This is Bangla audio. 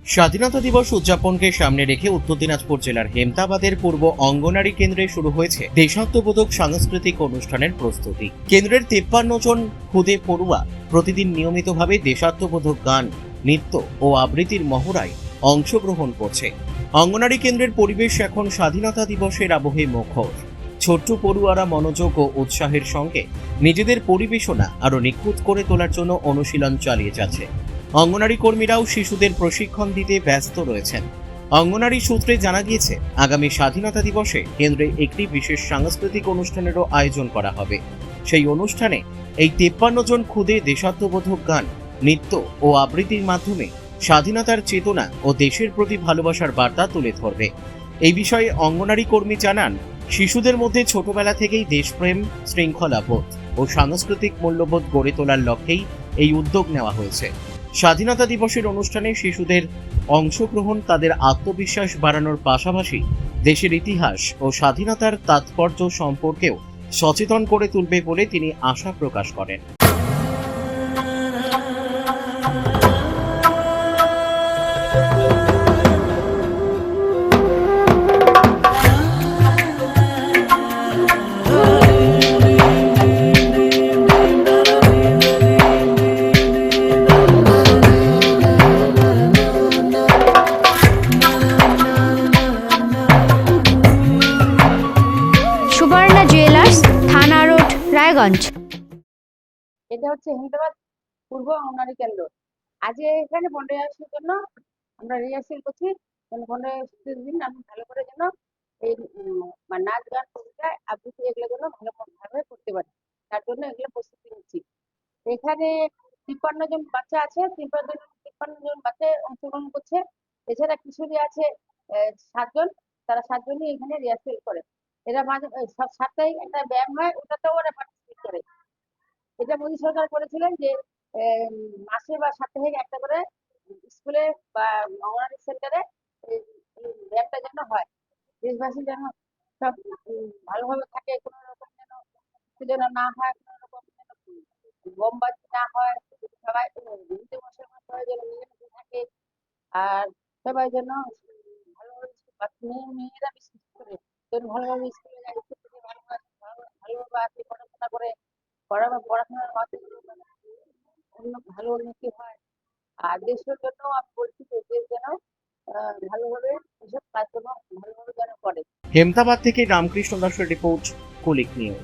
স্বাধীনতা দিবস উদযাপনকে সামনে রেখে উত্তর দিনাজপুর জেলার হেমতাবাদের পূর্ব অঙ্গনারী কেন্দ্রে শুরু হয়েছে দেশাত্মবোধক সাংস্কৃতিক অনুষ্ঠানের প্রস্তুতি। কেন্দ্রের 53 জন খুদে পড়ুয়া প্রতিদিন নিয়মিতভাবে দেশাত্মবোধক গান, নৃত্য ও আবৃত্তির মহড়ায় অংশগ্রহণ করছে। অঙ্গনারী কেন্দ্রের পরিবেশ এখন স্বাধীনতা দিবসের আবহে মুখর। ছোট্ট পড়ুয়ারা মনোযোগ ও উৎসাহের সঙ্গে নিজেদের পরিবেশনা আরও নিখুঁত করে তোলার জন্য অনুশীলন চালিয়ে যাচ্ছে। অঙ্গনারী কর্মীরাও শিশুদের প্রশিক্ষণ দিতে ব্যস্ত রয়েছেন। অঙ্গনারী সূত্রে জানা গিয়েছে, আগামী স্বাধীনতা দিবসে কেন্দ্রে একটি বিশেষ সাংস্কৃতিক অনুষ্ঠানেরও আয়োজন করা হবে। সেই অনুষ্ঠানে এই 53 জন খুদে দেশাত্মবোধক গান, নৃত্য ও আবৃত্তির মাধ্যমে স্বাধীনতার চেতনা ও দেশের প্রতি ভালোবাসার বার্তা তুলে ধরবে। এই বিষয়ে অঙ্গনারী কর্মী জানান, শিশুদের মধ্যে ছোটবেলা থেকেই দেশপ্রেম, শৃঙ্খলাবোধ ও সাংস্কৃতিক মূল্যবোধ গড়ে তোলার লক্ষ্যেই এই উদ্যোগ নেওয়া হয়েছে। স্বাধীনতা দিবসের অনুষ্ঠানে শিশুদের অংশগ্রহণ তাদের আত্মবিশ্বাস বাড়ানোর পাশাপাশি দেশের ইতিহাস ও স্বাধীনতার তাৎপর্য সম্পর্কেও সচেতন করে তুলবে বলে তিনি আশা প্রকাশ করেন। সুবর্ণা জুয়েলার্স, থানা রোড, রায়গঞ্জ। এটা হচ্ছে হেমতাবাদ পূর্ব অঙ্গনারী কেন্দ্র। আজ এখানে 15 আগস্টের জন্য আমরা রিহার্সেল করছি। 15 আগস্টের দিন আমি ভালো করে যেন এই নাচ গান কবিতা আবৃত্তি এগুলো যেন ভালোভাবে করতে পারি, তার জন্য এগুলো প্রস্তুতি নিচ্ছি। এখানে 53 জন বাচ্চা আছে, 53 জন বাচ্চা অংশগ্রহণ করছে। এছাড়া কিশোরী আছে 7 জন, তারা 7 জনই এখানে রিহার্সেল করে। এরা মাঝে সব সাপ্তাহিক একটা ব্যায়াম হয়, ওটাতেও ওরা পার্টিসিপেট করে। এটা মোদী সরকার করেছিলেন যে মাসে বা সাপ্তাহিক একটা করে স্কুলে বা অঙ্গনারী সেন্টারে এই ব্যায়ামটা যেন হয়। দেশবাসী যেন সব ভালোভাবে থাকে, কোনো রকম যেন না হয়, কোনো রকম যেন বোমবাজি না হয়, সবাই হিন্দু মুসলমান সবাই যেন মিলেমিশে থাকে। আর সবাই যেন ভালোভাবে মেয়েরা বিশেষ করে যেন ভালোভাবে স্কুলে যায়, স্কুল থেকে ভালোভাবে আসে, পড়াশোনা করে, পড়াশোনার মাধ্যমে ভালো উন্নতি হয়। আর দেশের জন্য আমি বলছি যে দেশ যেন ভালোভাবে এসব কাজকর্ম ভালোভাবে যেন করে। হেমতাবাদ থেকে রামকৃষ্ণ দাসের রিপোর্ট, কুলিক নিউজ।